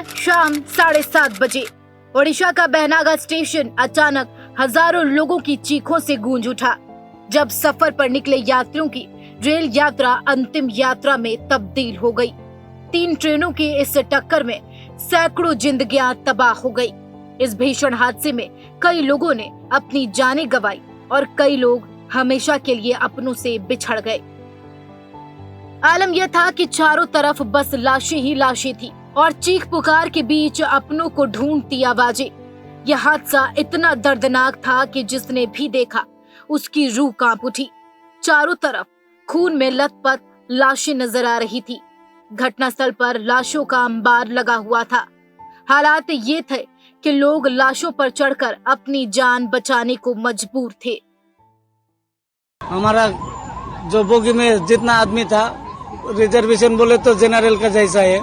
शाम 7:30 बजे ओडिशा का बहनागा स्टेशन अचानक हजारों लोगों की चीखों से गूंज उठा। जब सफर पर निकले यात्रियों की रेल यात्रा अंतिम यात्रा में तब्दील हो गई। 3 ट्रेनों की इस टक्कर में सैकड़ों जिंदगियां तबाह हो गई। इस भीषण हादसे में कई लोगों ने अपनी जानें गंवाई और कई लोग हमेशा के लिए अपनों से बिछड़ गए। आलम यह था कि चारों तरफ बस लाशें ही लाशें थी और चीख पुकार के बीच अपनों को ढूंढती आवाजें। यह हादसा इतना दर्दनाक था कि जिसने भी देखा उसकी रूह कांप उठी। चारों तरफ खून में लथपथ लाशें नजर आ रही थी। घटनास्थल पर लाशों का अंबार लगा हुआ था। हालात ये थे कि लोग लाशों पर चढ़कर अपनी जान बचाने को मजबूर थे। हमारा जो बोगी में जितना आदमी था, रिजर्वेशन बोले तो जनरल का जैसा है,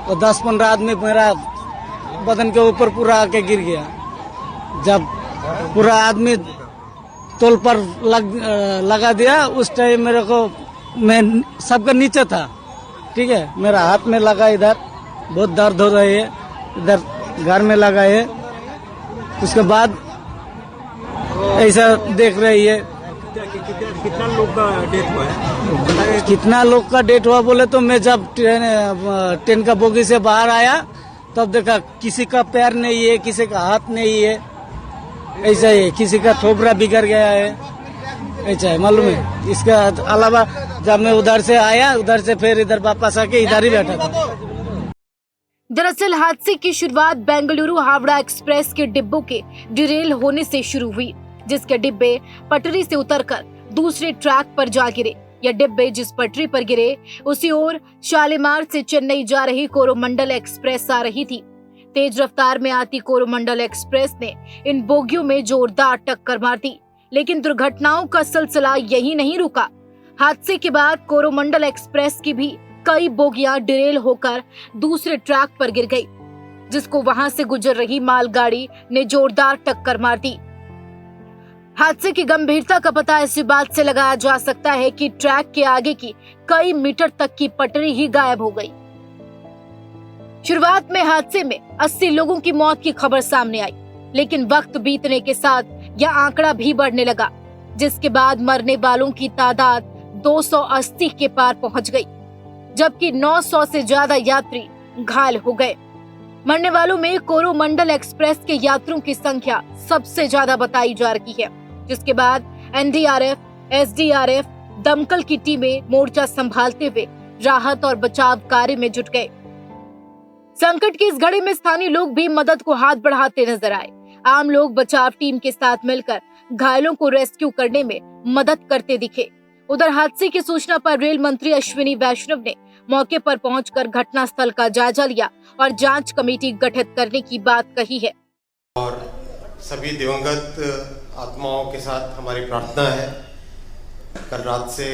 तो 10-15 आदमी मेरा बदन के ऊपर पूरा आके गिर गया। जब पूरा आदमी तोल पर लगा दिया, उस टाइम मेरे को, मैं सबका नीचे था, ठीक है, मेरा हाथ में लगा, इधर बहुत दर्द हो रही है, इधर घर में लगा है। उसके बाद ऐसा देख रही है। कितना लोग का डेथ हुआ है? कितना लोग का डेथ हुआ बोले तो मैं जब ट्रेन का बोगी से बाहर आया तब देखा किसी का पैर नहीं है, किसी का हाथ नहीं है, ऐसा है, किसी का थोपड़ा बिगड़ गया है, ऐसा है, मालूम है। इसका अलावा जब मैं उधर से आया, उधर से फिर इधर वापस आके इधर ही बैठा था। दरअसल हादसे की शुरुआत बेंगलुरु हावड़ा एक्सप्रेस के डिब्बों के डिरेल होने से शुरू हुई, जिसके डिब्बे पटरी से उतरकर दूसरे ट्रैक पर जा गिरे। यह डिब्बे जिस पटरी पर गिरे उसी ओर शालीमार से चेन्नई जा रही कोरोमंडल एक्सप्रेस आ रही थी। तेज रफ्तार में आती कोरोमंडल एक्सप्रेस ने इन बोगियों में जोरदार टक्कर मार दी, लेकिन दुर्घटनाओं का सिलसिला यही नहीं रुका। हादसे के बाद कोरोमंडल एक्सप्रेस की भी कई बोगियां डिरेल होकर दूसरे ट्रैक पर गिर गई, जिसको वहां से गुजर रही मालगाड़ी ने जोरदार टक्कर मार दी। हादसे की गंभीरता का पता इसी बात से लगाया जा सकता है कि ट्रैक के आगे की कई मीटर तक की पटरी ही गायब हो गई। शुरुआत में हादसे में 80 लोगों की मौत की खबर सामने आई, लेकिन वक्त बीतने के साथ यह आंकड़ा भी बढ़ने लगा, जिसके बाद मरने वालों की तादाद 280 के पार पहुंच गई, जबकि 900 से ज्यादा यात्री घायल हो गए। मरने वालों में कोरोमंडल एक्सप्रेस के यात्रियों की संख्या सबसे ज्यादा बताई जा रही है, जिसके बाद एनडीआरएफ, एसडीआरएफ, दमकल की टीमें मोर्चा संभालते हुए राहत और बचाव कार्य में जुट गए। संकट की इस घड़ी में स्थानीय लोग भी मदद को हाथ बढ़ाते नजर आए। आम लोग बचाव टीम के साथ मिलकर घायलों को रेस्क्यू करने में मदद करते दिखे। उधर हादसे की सूचना पर रेल मंत्री अश्विनी वैष्णव ने मौके पर पहुंचकर घटनास्थल का जायजा लिया और जांच कमेटी गठित करने की बात कही है। और सभी दिवंगत आत्माओं के साथ हमारी प्रार्थना है। कल रात से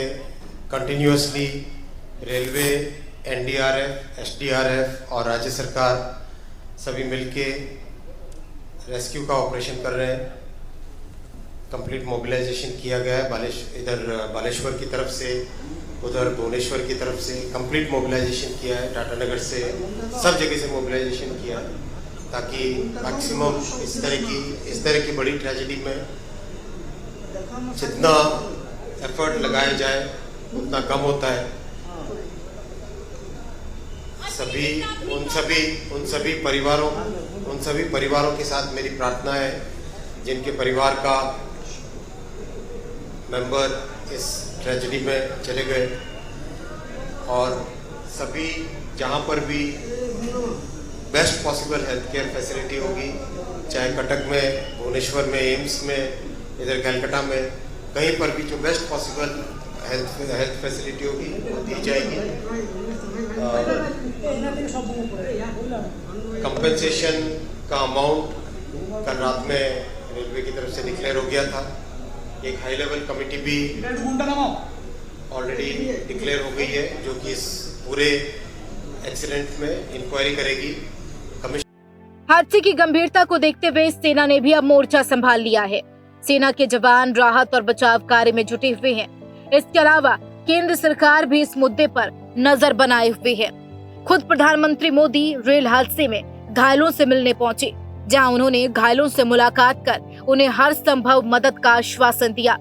कंटिन्यूअसली रेलवे, एनडीआरएफ, एसडीआरएफ और राज्य सरकार सभी मिलके रेस्क्यू का ऑपरेशन कर रहे हैं। कंप्लीट मोबिलाइजेशन किया गया है। इधर बालेश्वर की तरफ से, उधर भुवनेश्वर की तरफ से कंप्लीट मोबिलाइजेशन किया है। टाटानगर से सब जगह से मोबिलाइजेशन किया है, ताकि मैक्सिमम इस तरह की बड़ी ट्रेजेडी में जितना एफर्ट लगाया जाए उतना कम होता है। उन सभी परिवारों के साथ मेरी प्रार्थना है जिनके परिवार का मेंबर इस ट्रेजेडी में चले गए, और सभी जहां पर भी best possible health care facility होगी, चाहे कटक में, भुवनेश्वर में, एम्स में, इधर कलकत्ता में, कहीं पर भी जो बेस्ट पॉसिबल हेल्थ फैसिलिटी होगी वो दी जाएगी। कंपेंसेशन का अमाउंट कल रात में रेलवे की तरफ से डिक्लेयर हो गया था। एक हाई लेवल कमेटी भी ऑलरेडी डिक्लेयर हो गई है, जो कि इस पूरे एक्सीडेंट में इंक्वायरी करेगी। हादसे की गंभीरता को देखते हुए सेना ने भी अब मोर्चा संभाल लिया है। सेना के जवान राहत और बचाव कार्य में जुटे हुए हैं। इसके अलावा केंद्र सरकार भी इस मुद्दे पर नजर बनाए हुए है। खुद प्रधानमंत्री मोदी रेल हादसे में घायलों से मिलने पहुंचे, जहां उन्होंने घायलों से मुलाकात कर उन्हें हर संभव मदद का आश्वासन दिया।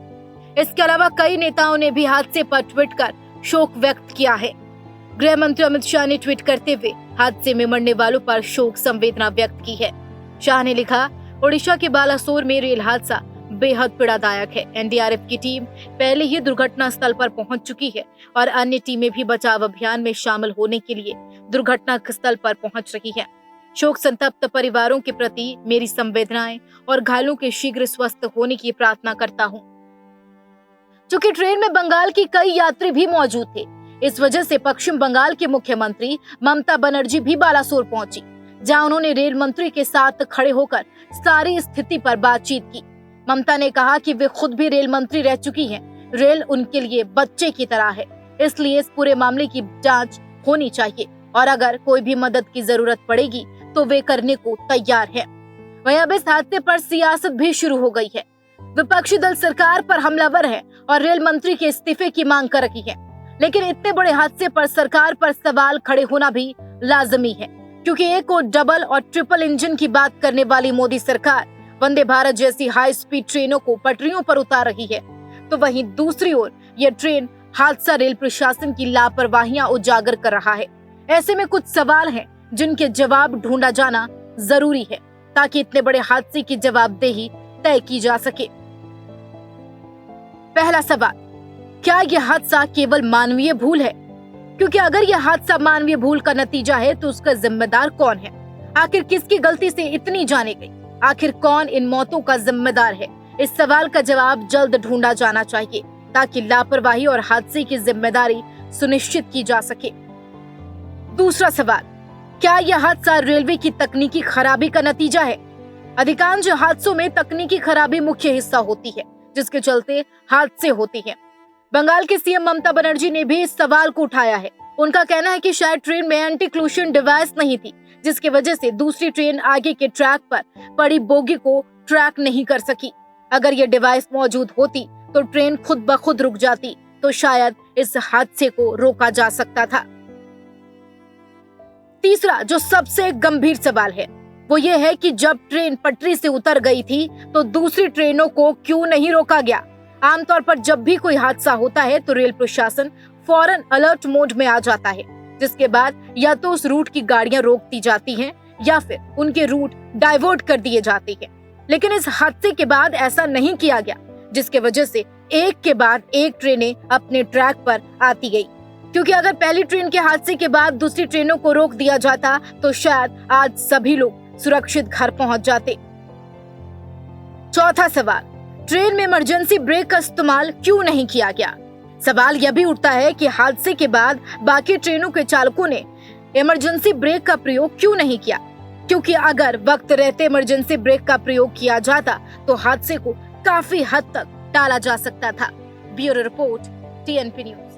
इसके अलावा कई नेताओं ने भी हादसे पर ट्वीट कर शोक व्यक्त किया है। गृह मंत्री अमित शाह ने ट्वीट करते हुए हादसे में मरने वालों पर शोक संवेदना व्यक्त की है। शाह ने लिखा, ओडिशा के बालासोर में रेल हादसा बेहद पीड़ादायक है। एनडीआरएफ की टीम पहले ही दुर्घटना स्थल पर पहुंच चुकी है और अन्य टीमें भी बचाव अभियान में शामिल होने के लिए दुर्घटना स्थल पर पहुंच रही हैं। शोक संतप्त परिवारों के प्रति मेरी संवेदनाएं और घायलों के शीघ्र स्वस्थ होने की प्रार्थना करता हूं। चूंकि ट्रेन में बंगाल की कई यात्री भी मौजूद थे, इस वजह से पश्चिम बंगाल के मुख्यमंत्री ममता बनर्जी भी बालासोर पहुंची, जहां उन्होंने रेल मंत्री के साथ खड़े होकर सारी स्थिति पर बातचीत की। ममता ने कहा कि वे खुद भी रेल मंत्री रह चुकी हैं। रेल उनके लिए बच्चे की तरह है, इसलिए इस पूरे मामले की जांच होनी चाहिए और अगर कोई भी मदद की जरूरत पड़ेगी तो वे करने को तैयार हैं। वहीं अब इस हादसे पर सियासत भी शुरू हो गई है। विपक्षी दल सरकार पर हमलावर है और रेल मंत्री के इस्तीफे की मांग कर रही है। लेकिन इतने बड़े हादसे पर सरकार पर सवाल खड़े होना भी लाजमी है, क्योंकि एक और डबल और ट्रिपल इंजन की बात करने वाली मोदी सरकार वंदे भारत जैसी हाई स्पीड ट्रेनों को पटरियों पर उतार रही है, तो वहीं दूसरी ओर यह ट्रेन हादसा रेल प्रशासन की लापरवाहियां उजागर कर रहा है। ऐसे में कुछ सवाल हैं जिनके जवाब ढूंढा जाना जरूरी है, ताकि इतने बड़े हादसे की जवाबदेही तय की जा सके। पहला सवाल, क्या यह हादसा केवल मानवीय भूल है? क्योंकि अगर यह हादसा मानवीय भूल का नतीजा है तो उसका जिम्मेदार कौन है? आखिर किसकी गलती से इतनी जाने गई? आखिर कौन इन मौतों का जिम्मेदार है? इस सवाल का जवाब जल्द ढूंढा जाना चाहिए, ताकि लापरवाही और हादसे की जिम्मेदारी सुनिश्चित की जा सके। दूसरा सवाल, क्या यह हादसा रेलवे की तकनीकी खराबी का नतीजा है? अधिकांश हादसों में तकनीकी खराबी मुख्य हिस्सा होती है, जिसके चलते हादसे होते हैं। बंगाल के सीएम ममता बनर्जी ने भी इस सवाल को उठाया है। उनका कहना है कि शायद ट्रेन में एंटी क्लूशन डिवाइस नहीं थी, जिसकी वजह से दूसरी ट्रेन आगे के ट्रैक पर पड़ी बोगी को ट्रैक नहीं कर सकी। अगर यह डिवाइस मौजूद होती तो ट्रेन खुद ब खुद रुक जाती, तो शायद इस हादसे को रोका जा सकता था। तीसरा, जो सबसे गंभीर सवाल है, वो ये है कि जब ट्रेन पटरी से उतर गई थी तो दूसरी ट्रेनों को क्यों नहीं रोका गया? आमतौर पर जब भी कोई हादसा होता है तो रेल प्रशासन फौरन अलर्ट मोड में आ जाता है, जिसके बाद या तो उस रूट की गाड़ियां रोक दी जाती हैं या फिर उनके रूट डाइवर्ट कर दिए जाते हैं। लेकिन इस हादसे के बाद ऐसा नहीं किया गया, जिसके वजह से एक के बाद एक ट्रेनें अपने ट्रैक पर आती गई। क्योंकि अगर पहली ट्रेन के हादसे के बाद दूसरी ट्रेनों को रोक दिया जाता तो शायद आज सभी लोग सुरक्षित घर पहुंच जाते। चौथा सवाल, ट्रेन में इमरजेंसी ब्रेक का इस्तेमाल क्यों नहीं किया गया? सवाल यह भी उठता है कि हादसे के बाद बाकी ट्रेनों के चालकों ने इमरजेंसी ब्रेक का प्रयोग क्यों नहीं किया? क्योंकि अगर वक्त रहते इमरजेंसी ब्रेक का प्रयोग किया जाता तो हादसे को काफी हद तक टाला जा सकता था। Bureau report, TNP news.